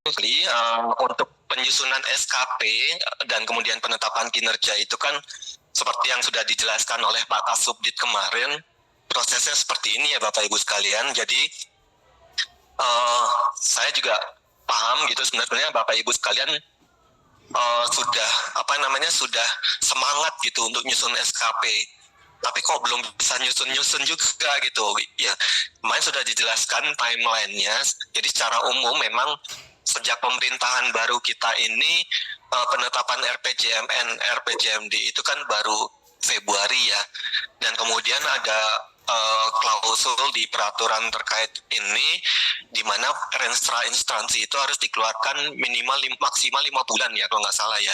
Untuk penyusunan SKP dan kemudian penetapan kinerja itu kan seperti yang sudah dijelaskan oleh Pak Kasubdit kemarin, prosesnya seperti ini ya Bapak Ibu sekalian. Jadi saya juga paham gitu sebenarnya Bapak Ibu sekalian sudah semangat gitu untuk nyusun SKP. Tapi kok belum bisa nyusun juga gitu ya. Kemarin sudah dijelaskan timelinenya. Jadi secara umum memang sejak pemerintahan baru kita ini penetapan RPJMN, RPJMD itu kan baru Februari ya. Dan kemudian ada klausul di peraturan terkait ini di mana renstra instansi itu harus dikeluarkan maksimal 5 bulan ya kalau nggak salah ya.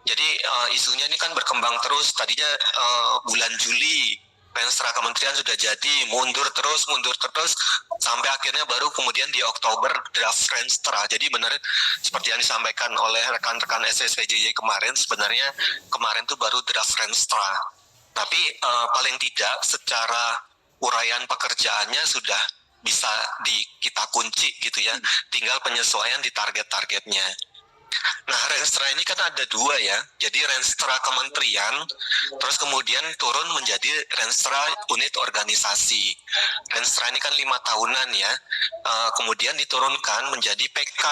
Jadi isunya ini kan berkembang terus. Tadinya bulan Juli Renstra Kementerian sudah jadi, mundur terus sampai akhirnya baru kemudian di Oktober draft Renstra. Jadi benar seperti yang disampaikan oleh rekan-rekan SSPJJ kemarin, sebenarnya kemarin itu baru draft Renstra. Tapi paling tidak secara uraian pekerjaannya sudah bisa kita kunci gitu ya. Tinggal penyesuaian di target-targetnya. Nah, Renstra ini kan ada dua ya. Jadi Renstra Kementerian, terus kemudian turun menjadi Renstra Unit Organisasi. Renstra ini kan 5 tahunan ya. Kemudian diturunkan menjadi PK.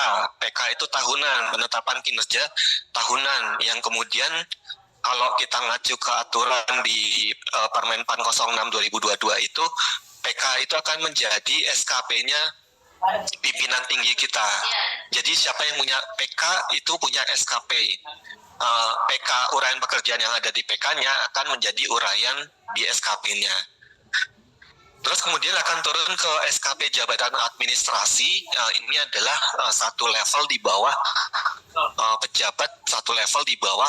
PK itu tahunan, penetapan kinerja tahunan. Yang kemudian kalau kita ngacu ke aturan di Permenpan 06 2022 itu, PK itu akan menjadi SKP-nya pimpinan tinggi kita. Jadi siapa yang punya PK itu punya SKP. PK uraian pekerjaan yang ada di PK-nya akan menjadi uraian di SKP-nya. Terus kemudian akan turun ke SKP Jabatan Administrasi. Ini adalah satu level di bawah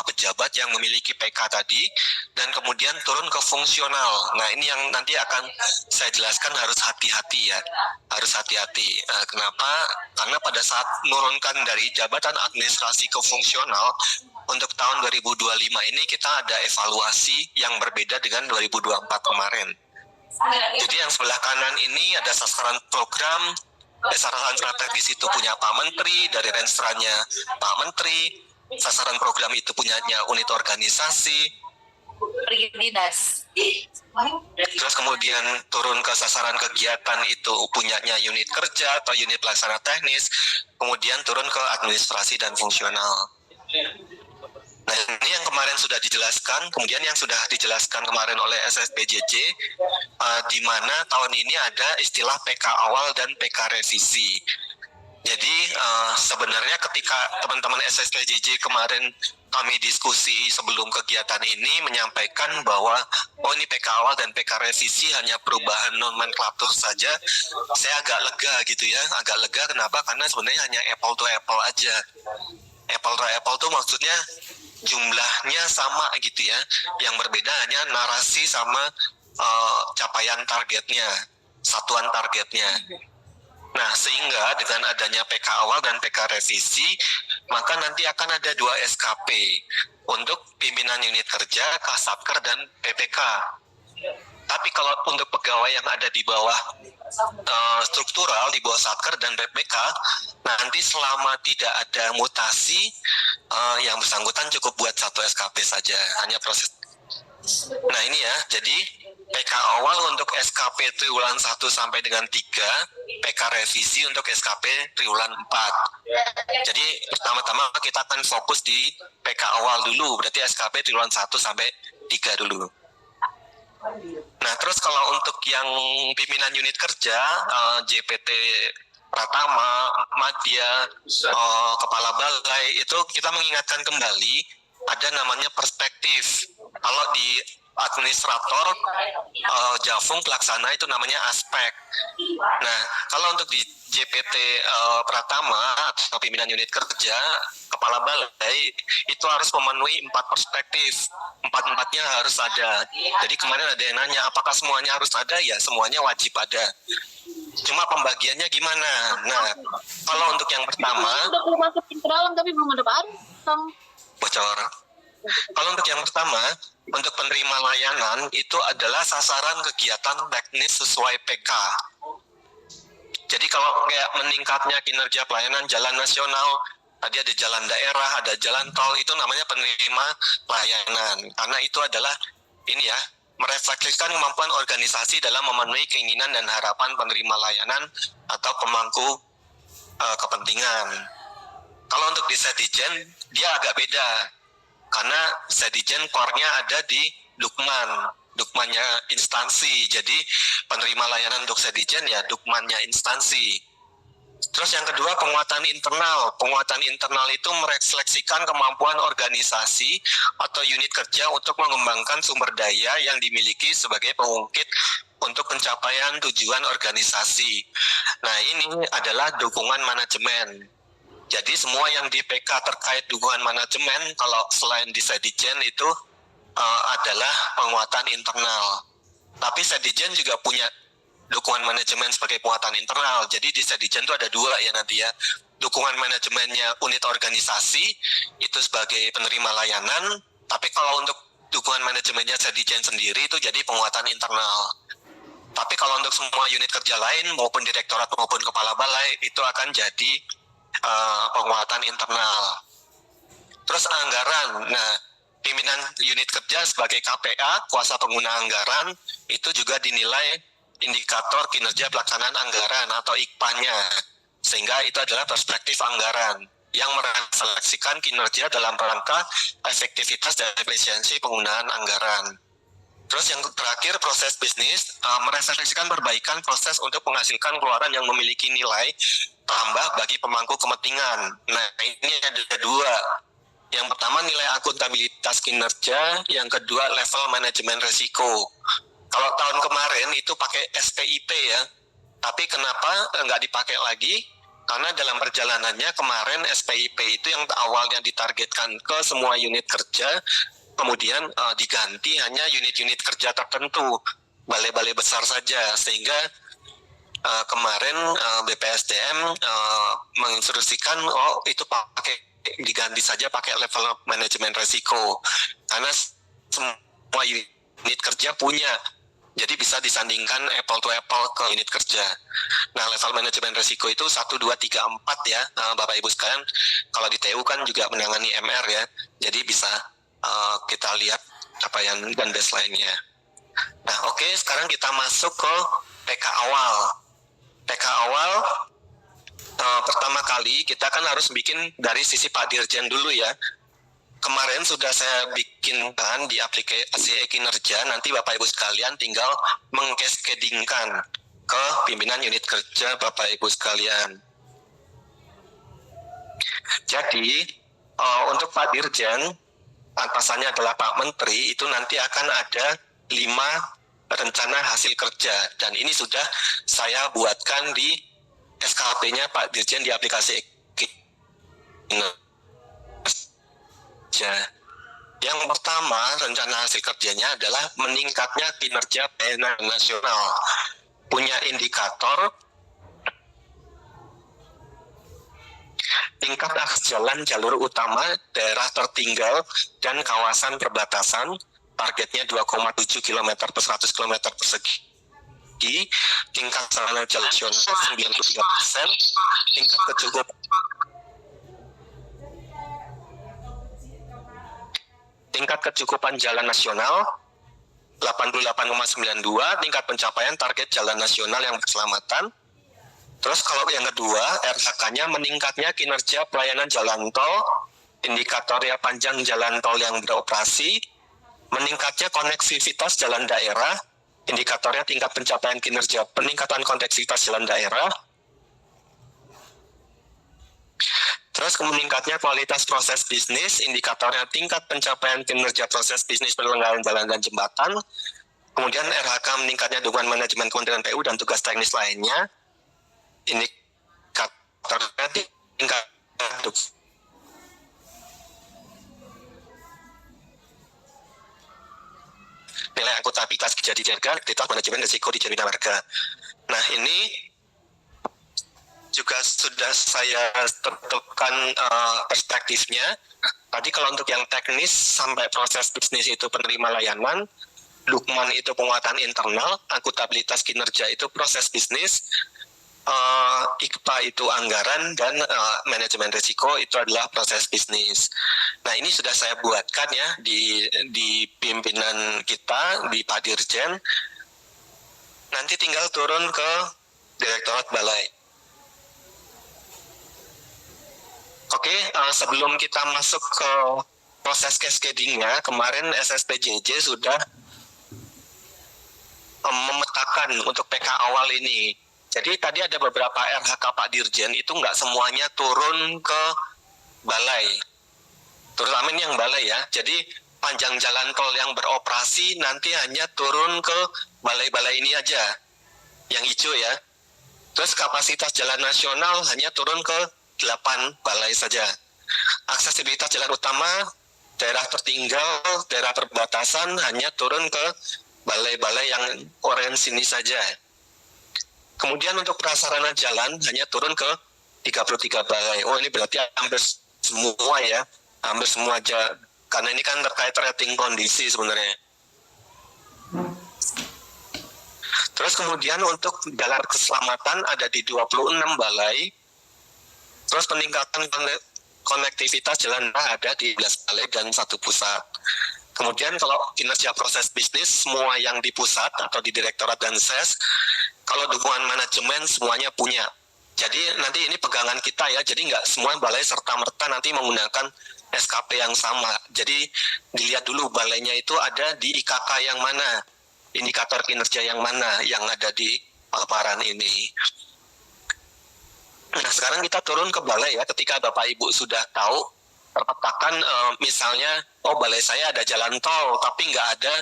pejabat yang memiliki PK tadi, dan kemudian turun ke fungsional. Nah, ini yang nanti akan saya jelaskan, harus hati-hati ya. Harus hati-hati. Kenapa? Karena pada saat menurunkan dari jabatan administrasi ke fungsional untuk tahun 2025 ini kita ada evaluasi yang berbeda dengan 2024 kemarin. Jadi yang sebelah kanan ini ada sasaran program, sasaran strategis itu punya Pak Menteri, dari Renstranya Pak Menteri, sasaran program itu punyanya unit organisasi, dinas. Terus kemudian turun ke sasaran kegiatan itu punyanya unit kerja atau unit pelaksana teknis, kemudian turun ke administrasi dan fungsional. Nah, ini yang kemarin sudah dijelaskan, kemudian yang sudah dijelaskan kemarin oleh SSPJJ, di mana tahun ini ada istilah PK awal dan PK revisi. Jadi sebenarnya ketika teman-teman SSPJJ kemarin kami diskusi sebelum kegiatan ini menyampaikan bahwa ini PK awal dan PK revisi hanya perubahan nomenklatur saja, saya agak lega gitu ya, kenapa? Karena sebenarnya hanya apple to apple aja. Apple to apple tuh maksudnya jumlahnya sama gitu ya, yang berbeda hanya narasi sama capaian targetnya, satuan targetnya. Nah, sehingga dengan adanya PK awal dan PK revisi, maka nanti akan ada 2 SKP untuk pimpinan unit kerja, Kasatker, dan PPK. Tapi kalau untuk pegawai yang ada di bawah struktural, di bawah Satker dan PPK, nanti selama tidak ada mutasi, yang bersangkutan cukup buat 1 SKP saja, hanya proses. Nah ini ya, jadi PK awal untuk SKP triwulan 1 sampai dengan 3, PK revisi untuk SKP triwulan 4. Jadi pertama-tama kita akan fokus di PK awal dulu, berarti SKP triwulan 1 sampai 3 dulu. Nah, terus kalau untuk yang pimpinan unit kerja, JPT Pratama, Madya, Kepala Balai, itu kita mengingatkan kembali ada namanya perspektif. Kalau di administrator, Jafung pelaksana itu namanya aspek. Nah, kalau untuk di JPT Pratama atau pimpinan unit kerja, Kepala Balai itu harus memenuhi 4 perspektif. 4-4-nya harus ada. Jadi kemarin ada yang nanya, apakah semuanya harus ada? Ya, semuanya wajib ada. Cuma pembagiannya gimana? Nah, kalau untuk yang pertama, udah masukin ke dalam tapi belum ada bahan. Bocor. Kalau untuk yang pertama, untuk penerima layanan itu adalah sasaran kegiatan teknis sesuai PK. Jadi kalau kayak meningkatnya kinerja pelayanan jalan nasional, tadi ada jalan daerah, ada jalan tol, itu namanya penerima layanan. Karena itu adalah ini ya, merefleksikan kemampuan organisasi dalam memenuhi keinginan dan harapan penerima layanan atau pemangku kepentingan. Kalau untuk di Sedijen, dia agak beda. Karena Sedijen core-nya ada di Dukmannya instansi. Jadi penerima layanan untuk Sedijen ya Dukmannya instansi. Terus yang kedua, penguatan internal. Penguatan internal itu merefleksikan kemampuan organisasi atau unit kerja untuk mengembangkan sumber daya yang dimiliki sebagai pengungkit untuk pencapaian tujuan organisasi. Nah, ini adalah dukungan manajemen. Jadi semua yang di PK terkait dukungan manajemen, kalau selain di Sedijen itu adalah penguatan internal. Tapi Sedijen juga punya dukungan manajemen sebagai penguatan internal. Jadi di Sedijen itu ada dua ya nanti ya. Dukungan manajemennya unit organisasi itu sebagai penerima layanan. Tapi kalau untuk dukungan manajemennya Sedijen sendiri itu jadi penguatan internal. Tapi kalau untuk semua unit kerja lain maupun direktorat maupun kepala balai itu akan jadi penguatan internal. Terus anggaran. Nah, pimpinan unit kerja sebagai KPA, kuasa pengguna anggaran, itu juga dinilai indikator kinerja pelaksanaan anggaran atau IKPA-nya. Sehingga itu adalah perspektif anggaran yang merefleksikan kinerja dalam rangka efektivitas dan efisiensi penggunaan anggaran. Terus yang terakhir, proses bisnis, merefleksikan perbaikan proses untuk menghasilkan keluaran yang memiliki nilai tambah bagi pemangku kepentingan. Nah, ini ada dua. Yang pertama nilai akuntabilitas kinerja, yang kedua level manajemen risiko. Kalau tahun kemarin itu pakai SPIP ya, tapi kenapa nggak dipakai lagi? Karena dalam perjalanannya kemarin SPIP itu yang awalnya ditargetkan ke semua unit kerja, kemudian diganti hanya unit-unit kerja tertentu, balai-balai besar saja, sehingga kemarin BPSDM menginstruksikan itu diganti saja pakai level manajemen risiko, karena semua unit kerja punya, jadi bisa disandingkan apple to apple ke unit kerja. Nah, level manajemen risiko itu 1, 2, 3, 4 ya, Bapak Ibu sekalian. Kalau di TU kan juga menangani MR ya, jadi bisa kita lihat capaian dan baseline-nya. Nah, oke, sekarang kita masuk ke PK awal. PK awal pertama kali kita kan harus bikin dari sisi Pak Dirjen dulu ya. Kemarin sudah saya bikinkan di aplikasi kinerja, nanti Bapak Ibu sekalian tinggal mengcascadingkan ke pimpinan unit kerja Bapak Ibu sekalian. Jadi untuk Pak Dirjen, atasannya adalah Pak Menteri, itu nanti akan ada 5 rencana hasil kerja, dan ini sudah saya buatkan di SKP-nya Pak Dirjen di aplikasi kinerja. Yang pertama, rencana hasil kerjanya adalah meningkatnya kinerja pelayanan nasional. Punya indikator tingkat akses jalan jalur utama daerah tertinggal dan kawasan perbatasan, targetnya 2,7 km per 100 km persegi, tingkat sarana jalan nasional 93%, tingkat kecukupan jalan nasional 88,92, tingkat pencapaian target jalan nasional yang berkeselamatan. Terus kalau yang kedua, RHK-nya meningkatnya kinerja pelayanan jalan tol, indikatornya panjang jalan tol yang beroperasi, meningkatnya konektivitas jalan daerah, indikatornya tingkat pencapaian kinerja peningkatan konektivitas jalan daerah. Terus meningkatnya kualitas proses bisnis, indikatornya tingkat pencapaian kinerja proses bisnis penyelenggaraan jalan dan jembatan. Kemudian RHK meningkatnya dukungan manajemen Kementerian PU dan tugas teknis lainnya. Indikatornya tingkat nilai akuntabilitas kerja dijaga, kualitas manajemen risiko di Bina Marga. Nah, ini juga sudah saya tentukan perspektifnya. Tadi kalau untuk yang teknis sampai proses bisnis itu penerima layanan, Lukman itu penguatan internal, akuntabilitas kinerja itu proses bisnis, IKPA itu anggaran dan manajemen risiko itu adalah proses bisnis. Nah, ini sudah saya buatkan ya di pimpinan kita, di Pak Dirjen. Nanti tinggal turun ke Direktorat Balai. Oke, sebelum kita masuk ke proses cascading-nya, kemarin SSPJJ sudah memetakan untuk PK awal ini. Jadi tadi ada beberapa RHK Pak Dirjen itu nggak semuanya turun ke balai, terutama ini yang balai ya. Jadi panjang jalan tol yang beroperasi nanti hanya turun ke balai-balai ini aja, yang hijau ya. Terus kapasitas jalan nasional hanya turun ke 8 balai saja. Aksesibilitas jalan utama, daerah tertinggal, daerah perbatasan hanya turun ke balai-balai yang orange ini saja. Kemudian untuk prasarana jalan hanya turun ke 33 balai. Oh, ini berarti hampir semua ya, hampir semua aja. Karena ini kan terkait rating kondisi sebenarnya. Terus kemudian untuk jalan keselamatan ada di 26 balai. Terus peningkatan konektivitas jalan ada di 11 balai dan 1 pusat. Kemudian kalau kinerja proses bisnis, semua yang di pusat atau di direktorat dan ses, kalau dukungan manajemen semuanya punya. Jadi nanti ini pegangan kita ya, jadi nggak semua balai serta-merta nanti menggunakan SKP yang sama. Jadi dilihat dulu balainya itu ada di IKK yang mana, indikator kinerja yang mana yang ada di paparan ini. Nah, sekarang kita turun ke balai ya, ketika Bapak Ibu sudah tahu terpetakan misalnya, oh balai saya ada jalan tol, tapi nggak ada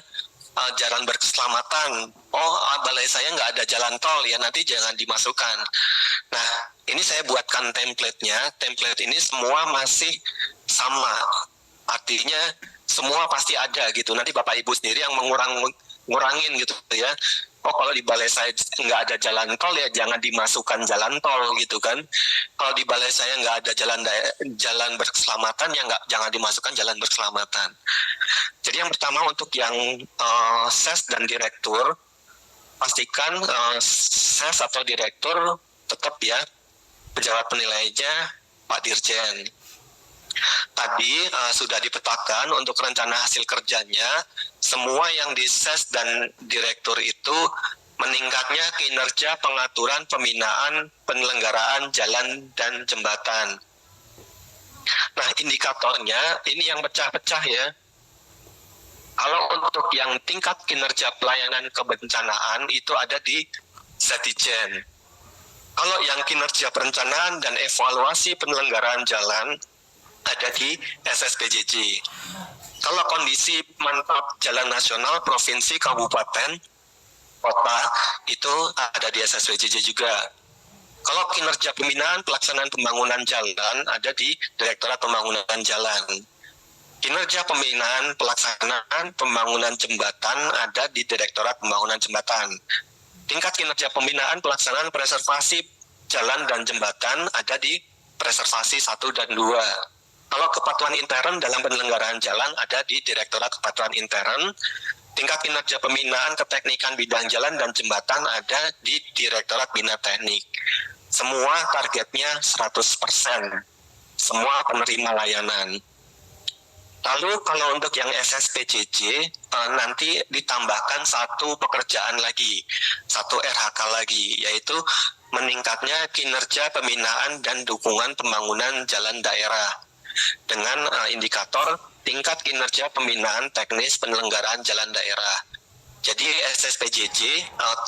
jalan berkeselamatan. Oh, balai saya nggak ada jalan tol, ya nanti jangan dimasukkan. Nah, ini saya buatkan template-nya. Template ini semua masih sama. Artinya semua pasti ada gitu. Nanti Bapak Ibu sendiri yang ngurangin gitu ya. Oh, kalau di balai saya nggak ada jalan tol ya jangan dimasukkan jalan tol gitu kan. Kalau di balai saya nggak ada jalan berkeselamatan ya jangan dimasukkan jalan berkeselamatan. Jadi yang pertama untuk yang ses dan direktur, pastikan ses atau direktur tetap ya pejabat penilainya Pak Dirjen. Tadi sudah dipetakan untuk rencana hasil kerjanya, semua yang di ses dan direktur itu meningkatnya kinerja pengaturan pembinaan penyelenggaraan jalan dan jembatan. Nah, indikatornya ini yang pecah-pecah ya. Kalau untuk yang tingkat kinerja pelayanan kebencanaan itu ada di Setijen. Kalau yang kinerja perencanaan dan evaluasi penyelenggaraan jalan ada di SSPJJ. Kalau kondisi mantap jalan nasional, provinsi, kabupaten, kota itu ada di SSPJJ juga. Kalau kinerja pembinaan pelaksanaan pembangunan jalan ada di Direktorat Pembangunan Jalan. Kinerja pembinaan pelaksanaan pembangunan jembatan ada di Direktorat Pembangunan Jembatan. Tingkat kinerja pembinaan pelaksanaan preservasi jalan dan jembatan ada di preservasi 1 dan 2. Kalau kepatuhan intern dalam penyelenggaraan jalan ada di Direktorat Kepatuhan Intern. Tingkat kinerja pembinaan keteknikan bidang jalan dan jembatan ada di Direktorat Bina Teknik. Semua targetnya 100%. Semua penerima layanan. Lalu kalau untuk yang SSPJJ nanti ditambahkan satu pekerjaan lagi, satu RHK lagi, yaitu meningkatnya kinerja pembinaan dan dukungan pembangunan jalan daerah dengan indikator tingkat kinerja pembinaan teknis penyelenggaraan jalan daerah. Jadi SSPJJ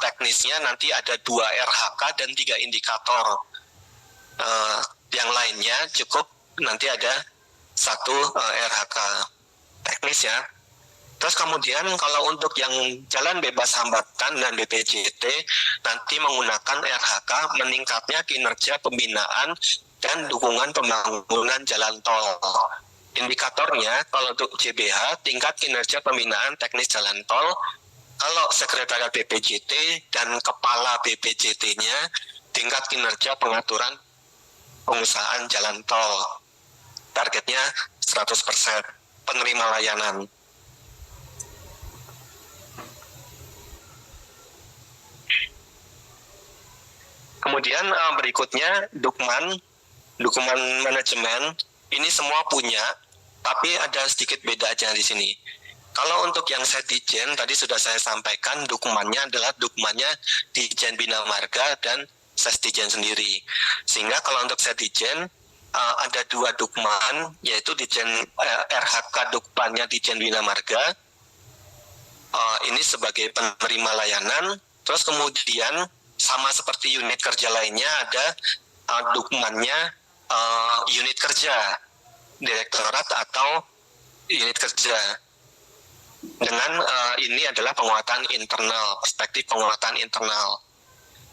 teknisnya nanti ada 2 RHK dan 3 indikator. Yang lainnya cukup nanti ada 1 RHK teknis ya. Terus kemudian kalau untuk yang jalan bebas hambatan dan BPJT nanti menggunakan RHK meningkatnya kinerja pembinaan dan dukungan pembangunan jalan tol. Indikatornya kalau untuk JBH tingkat kinerja pembinaan teknis jalan tol. Kalau sekretariat BPJT dan kepala BPJT-nya tingkat kinerja pengaturan pengusahaan jalan tol. Targetnya 100% penerima layanan. Kemudian berikutnya dukungan manajemen, ini semua punya, tapi ada sedikit beda aja di sini. Kalau untuk yang Setijen, tadi sudah saya sampaikan, dukungannya adalah dukungannya Dijen Bina Marga dan Sesdijen sendiri. Sehingga kalau untuk Setijen, ada dua dukman, yaitu Dijen RHK dukmannya Dijen Bina Marga, ini sebagai penerima layanan. Terus kemudian sama seperti unit kerja lainnya ada dukmannya unit kerja, direktorat atau unit kerja. Dengan ini adalah penguatan internal, perspektif penguatan internal.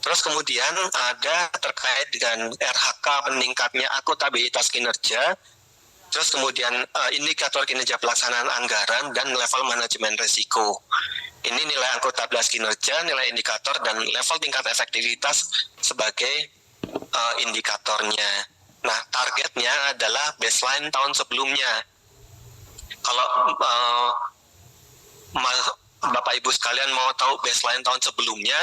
Terus kemudian ada terkait dengan RHK meningkatnya akuntabilitas kinerja, terus kemudian indikator kinerja pelaksanaan anggaran dan level manajemen risiko. Ini nilai akuntabilitas kinerja, nilai indikator, dan level tingkat efektivitas sebagai indikatornya. Nah, targetnya adalah baseline tahun sebelumnya. Kalau Bapak Ibu sekalian mau tahu baseline tahun sebelumnya,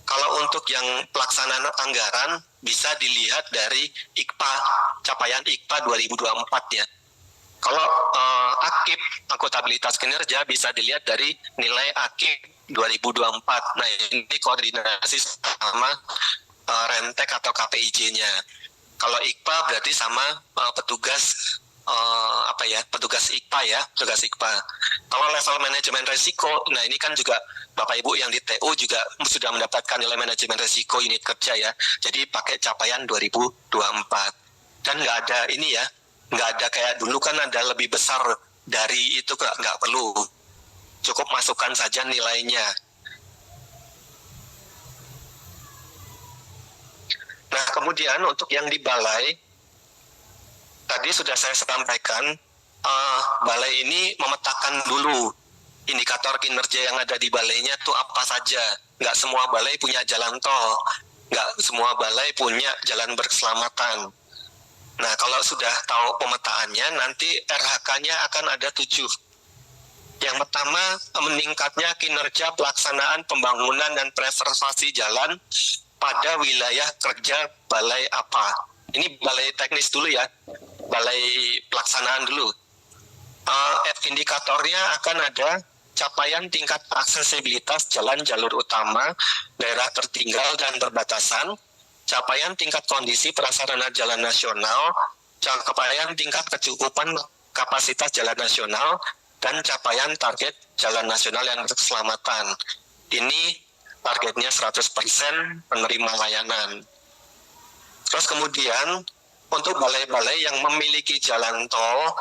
kalau untuk yang pelaksanaan anggaran bisa dilihat dari IKPA, capaian IKPA 2024 ya. Kalau AKIP, akuntabilitas kinerja, bisa dilihat dari nilai AKIP 2024. Nah, ini koordinasi sama Rentek atau KPIJ-nya. Kalau IKPA berarti sama petugas petugas IKPA ya, petugas IKPA. Kalau level manajemen risiko, nah ini kan juga Bapak Ibu yang di TU juga sudah mendapatkan nilai manajemen risiko unit kerja ya. Jadi pakai capaian 2024. Dan nggak ada ini ya, nggak ada kayak dulu kan ada lebih besar dari itu, nggak perlu. Cukup masukkan saja nilainya. Nah, kemudian untuk yang di balai, tadi sudah saya sampaikan, balai ini memetakan dulu indikator kinerja yang ada di balainya itu apa saja. Nggak semua balai punya jalan tol, nggak semua balai punya jalan berkeselamatan. Nah, kalau sudah tahu pemetaannya, nanti RHK-nya akan ada 7. Yang pertama, meningkatnya kinerja pelaksanaan pembangunan dan preservasi jalan pada wilayah kerja balai apa. Ini balai teknis dulu ya, balai pelaksanaan dulu. Indikatornya akan ada capaian tingkat aksesibilitas jalan jalur utama, daerah tertinggal dan perbatasan, capaian tingkat kondisi prasarana jalan nasional, capaian tingkat kecukupan kapasitas jalan nasional, dan capaian target jalan nasional yang berkeselamatan. Ini targetnya 100% penerima layanan. Terus kemudian untuk balai-balai yang memiliki jalan tol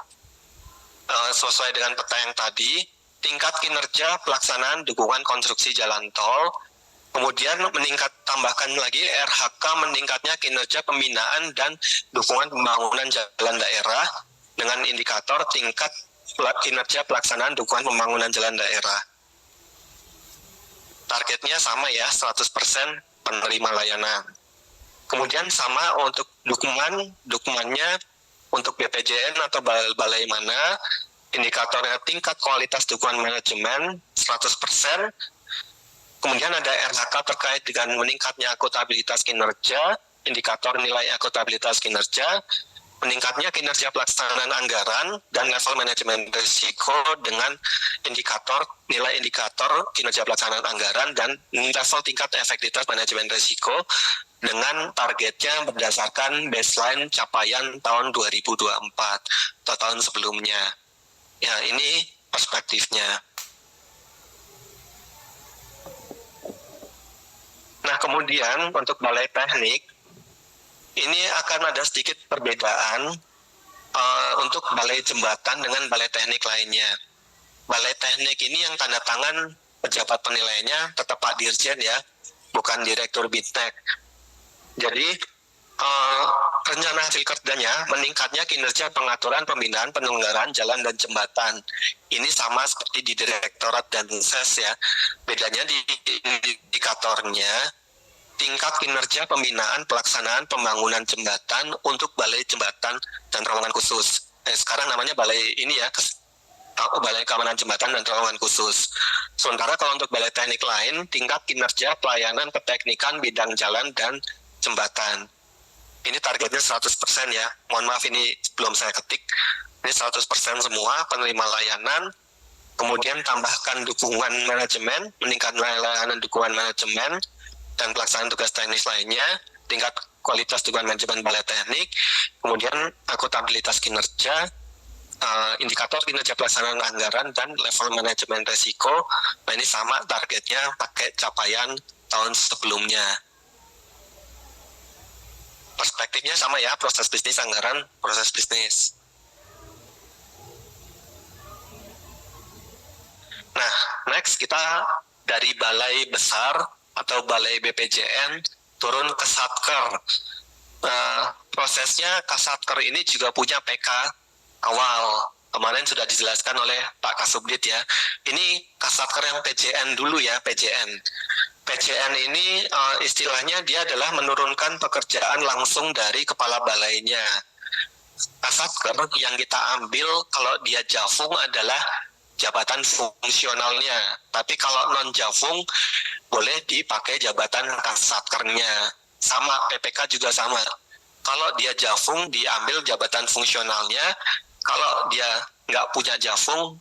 sesuai dengan peta yang tadi, tingkat kinerja pelaksanaan dukungan konstruksi jalan tol, kemudian tambahkan lagi RHK meningkatnya kinerja pembinaan dan dukungan pembangunan jalan daerah dengan indikator tingkat kinerja pelaksanaan dukungan pembangunan jalan daerah. Targetnya sama ya, 100% penerima layanan. Kemudian sama untuk dukungannya untuk BPJN atau balai mana, indikatornya tingkat kualitas dukungan manajemen 100%. Kemudian ada RHK terkait dengan meningkatnya akuntabilitas kinerja, indikator nilai akuntabilitas kinerja, meningkatnya kinerja pelaksanaan anggaran dan level manajemen risiko dengan nilai indikator kinerja pelaksanaan anggaran dan level tingkat efektivitas manajemen risiko dengan targetnya berdasarkan baseline capaian tahun 2024 atau tahun sebelumnya. Ya, ini perspektifnya. Nah, kemudian untuk balai teknik, ini akan ada sedikit perbedaan untuk balai jembatan dengan balai teknik lainnya. Balai teknik ini yang tanda tangan pejabat penilainya tetap Pak Dirjen ya, bukan Direktur Bintek. Jadi rencana hasil kerjanya meningkatnya kinerja pengaturan pembinaan penyelenggaraan jalan dan jembatan. Ini sama seperti di Direktorat dan Ses ya. Bedanya di indikatornya tingkat kinerja pembinaan pelaksanaan pembangunan jembatan untuk balai jembatan dan terowongan khusus. Sekarang namanya balai ini ya, balai keamanan jembatan dan terowongan khusus. Sementara kalau untuk balai teknik lain, tingkat kinerja pelayanan keteknikan bidang jalan dan jembatan. Ini targetnya 100% ya. Mohon maaf ini belum saya ketik. Ini 100% semua penerima layanan. Kemudian tambahkan dukungan manajemen, meningkatkan layanan dukungan manajemen, dan pelaksanaan tugas teknis lainnya, tingkat kualitas dukungan manajemen balai teknik, kemudian akuntabilitas kinerja, indikator kinerja pelaksanaan anggaran, dan level manajemen resiko. Nah ini sama targetnya pakai capaian tahun sebelumnya. Perspektifnya sama ya, proses bisnis, anggaran, proses bisnis. Nah, next kita dari balai besar atau balai BPJN turun ke Satker. Prosesnya Kasatker ini juga punya PK awal. Kemarin sudah dijelaskan oleh Pak Kasubdit ya. Ini Kasatker yang PJN dulu ya, PJN. PJN ini istilahnya dia adalah menurunkan pekerjaan langsung dari kepala balainya. Kasatker yang kita ambil kalau dia Jafung adalah jabatan fungsionalnya. Tapi kalau non-Jafung boleh dipakai jabatan Kasatkernya. Sama, PPK juga sama. Kalau dia Jafung diambil jabatan fungsionalnya. Kalau dia nggak punya Jafung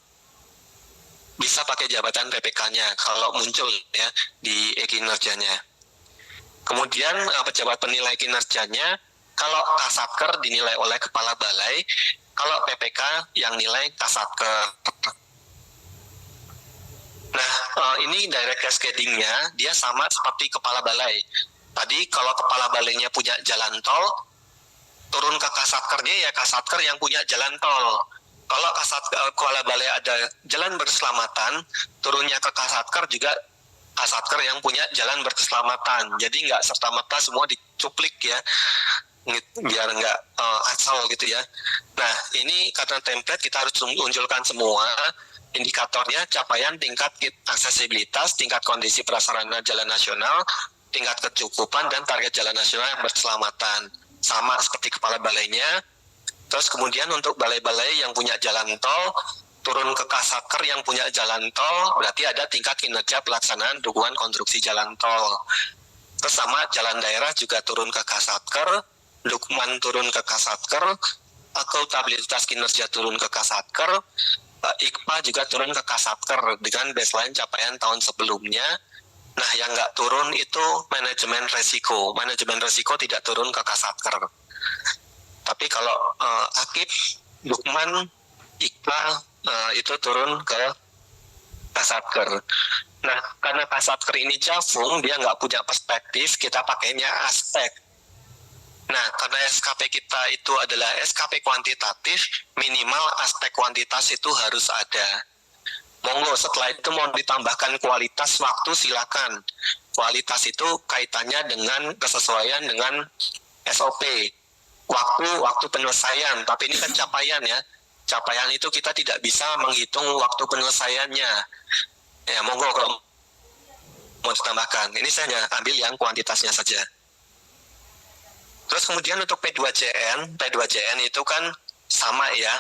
bisa pakai jabatan PPK-nya kalau muncul ya di kinerjanya. Kemudian pejabat penilai kinerjanya, kalau Kasatker dinilai oleh kepala balai, kalau PPK yang nilai Kasatker. Nah, ini direct cascading-nya dia sama seperti kepala balai. Tadi kalau kepala balainya punya jalan tol, turun ke Kasatkernya ya Kasatker yang punya jalan tol. Kalau kepala balai ada jalan berkeselamatan, turunnya ke Kasatker juga Kasatker yang punya jalan berkeselamatan. Jadi nggak serta-merta semua dicuplik ya, biar nggak asal gitu ya. Nah, ini karena template kita harus munculkan semua indikatornya, capaian tingkat aksesibilitas, tingkat kondisi prasarana jalan nasional, tingkat kecukupan, dan target jalan nasional yang berkeselamatan. Sama seperti kepala balainya. Terus kemudian untuk balai-balai yang punya jalan tol, turun ke Kasatker yang punya jalan tol, berarti ada tingkat kinerja pelaksanaan dukungan konstruksi jalan tol. Terus sama jalan daerah juga turun ke Kasatker, dukungan turun ke Kasatker, akuntabilitas kinerja turun ke Kasatker, IKPA juga turun ke Kasatker dengan baseline capaian tahun sebelumnya. Nah, yang nggak turun itu manajemen resiko. Manajemen resiko tidak turun ke Kasatker. Tapi kalau Akip, Dukman, IKPA itu turun ke Kasatker. Nah, karena Kasatker ini Jafung, dia nggak punya perspektif, kita pakainya aspek. Nah, karena SKP kita itu adalah SKP kuantitatif, minimal aspek kuantitas itu harus ada. Monggo setelah itu mau ditambahkan kualitas waktu silakan. Kualitas itu kaitannya dengan kesesuaian dengan SOP. Waktu penyelesaian, tapi ini kan capaian ya. Capaian itu kita tidak bisa menghitung waktu penyelesaiannya. Ya, monggo kalau mau ditambahkan. Ini saya ambil yang kuantitasnya saja. Terus kemudian untuk P2JN itu kan sama ya,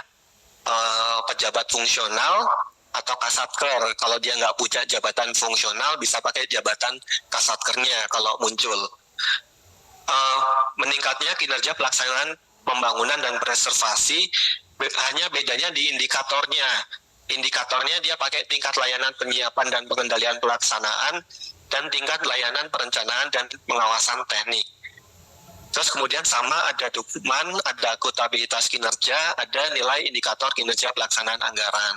pejabat fungsional atau Kasatker. Kalau dia nggak punya jabatan fungsional, bisa pakai jabatan Kasatkernya kalau muncul. Meningkatnya kinerja pelaksanaan pembangunan dan preservasi, hanya bedanya di indikatornya. Indikatornya dia pakai tingkat layanan penyiapan dan pengendalian pelaksanaan, dan tingkat layanan perencanaan dan pengawasan teknik. Terus kemudian sama ada dukungan, ada akuntabilitas kinerja, ada nilai indikator kinerja pelaksanaan anggaran.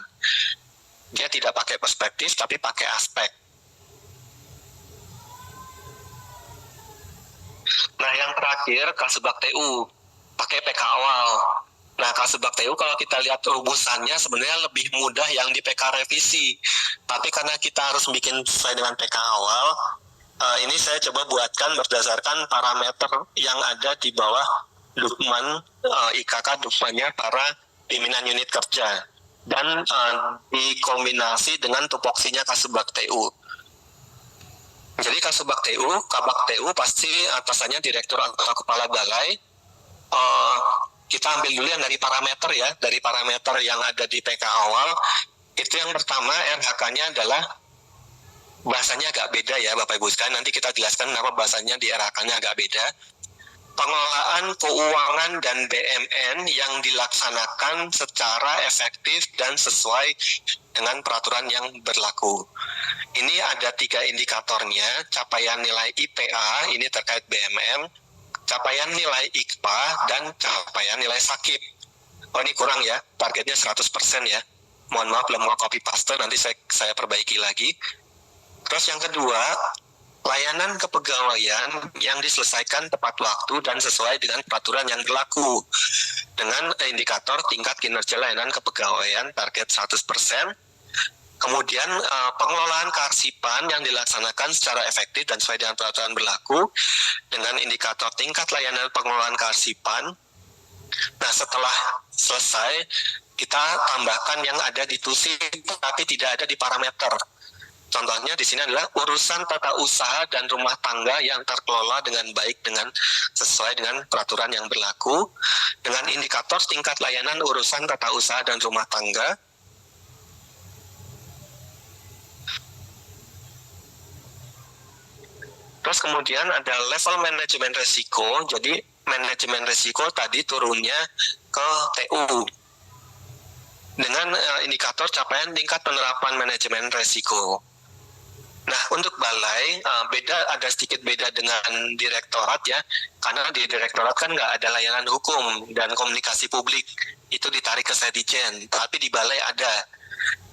Dia tidak pakai perspektif, tapi pakai aspek. Nah, yang terakhir, Kasubag TU, pakai PK awal. Nah, Kasubag TU kalau kita lihat rumusannya sebenarnya lebih mudah yang di PK revisi. Tapi karena kita harus bikin sesuai dengan PK awal, ini saya coba buatkan berdasarkan parameter yang ada di bawah Dukman, IKK Dukmannya para pimpinan unit kerja. Dan dikombinasi dengan tupoksinya Kasubag TU. Jadi Kasubag TU, Kabag TU pasti atasannya direktur atau kepala balai. Kita ambil dulu yang dari parameter ya, dari parameter yang ada di PK awal. Itu yang pertama, RHK-nya adalah bahasanya agak beda ya Bapak Ibu sekalian. Nanti kita jelaskan kenapa bahasanya di RHK-nya agak beda. pengelolaan keuangan dan BMN yang dilaksanakan secara efektif dan sesuai dengan peraturan yang berlaku. Ini ada 3 indikatornya, capaian nilai IPA, ini terkait BMM, capaian nilai IKPA, dan capaian nilai SAKIP. Oh, ini kurang ya, targetnya 100% ya. Mohon maaf, belum mau copy paste, nanti saya perbaiki lagi. Terus yang kedua, layanan kepegawaian yang diselesaikan tepat waktu dan sesuai dengan peraturan yang berlaku dengan indikator tingkat kinerja layanan kepegawaian target 100%. Kemudian pengelolaan kearsipan yang dilaksanakan secara efektif dan sesuai dengan peraturan berlaku dengan indikator tingkat layanan pengelolaan kearsipan. Nah, setelah selesai, kita tambahkan yang ada di TUSI tapi tidak ada di parameter. Contohnya di sini adalah urusan tata usaha dan rumah tangga yang terkelola dengan baik dengan sesuai dengan peraturan yang berlaku dengan indikator tingkat layanan urusan tata usaha dan rumah tangga. Terus kemudian ada level manajemen resiko. Jadi manajemen resiko tadi turunnya ke TU dengan indikator capaian tingkat penerapan manajemen resiko. Nah, untuk balai ada sedikit beda dengan direktorat ya, karena di direktorat kan nggak ada layanan hukum dan komunikasi publik, itu ditarik ke Sedijen, tapi di balai ada.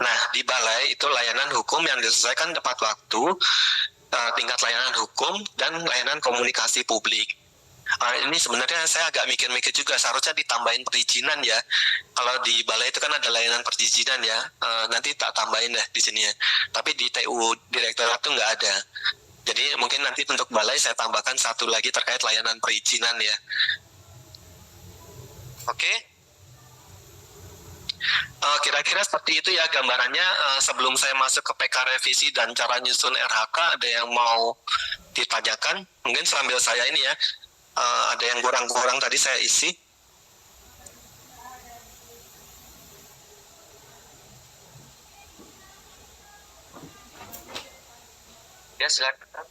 Nah, di balai itu layanan hukum yang diselesaikan tepat waktu, tingkat layanan hukum dan layanan komunikasi publik. Ini sebenarnya saya agak mikir-mikir juga, seharusnya ditambahin perizinan ya. Kalau di balai itu kan ada layanan perizinan ya, nanti tak tambahin deh di sini ya. Tapi di TU direktorat itu nggak ada. Jadi mungkin nanti untuk balai saya tambahkan satu lagi terkait layanan perizinan ya. Oke. Kira-kira seperti itu ya gambarannya. Sebelum saya masuk ke PK revisi dan cara nyusun RHK, ada yang mau ditanyakan? Mungkin sambil saya ini ya. Ada yang kurang-kurang tadi saya isi. Ya, silakan.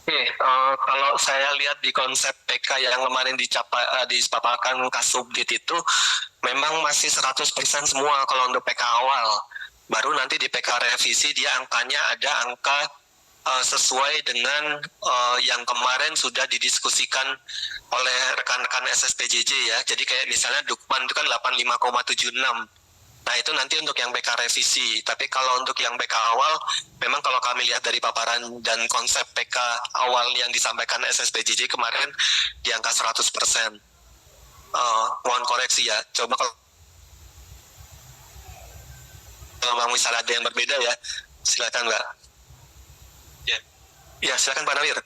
Oke, kalau saya lihat di konsep PK yang kemarin dipaparkan Kasubdit itu memang masih 100% semua kalau untuk PK awal. Baru nanti di PK revisi dia angkanya ada angka sesuai dengan yang kemarin sudah didiskusikan oleh rekan-rekan SSPJJ ya. Jadi kayak misalnya Dukman itu kan 85,76. Nah, itu nanti untuk yang PK revisi. Tapi kalau untuk yang PK awal, memang kalau kami lihat dari paparan dan konsep PK awal yang disampaikan SSPJJ kemarin di angka 100%. Mohon koreksi ya. Coba kalau misalnya ada yang berbeda ya, silakan Mbak. Ya, silakan Pak Nawir.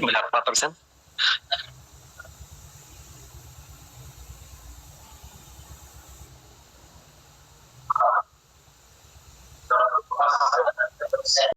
Berapa persen?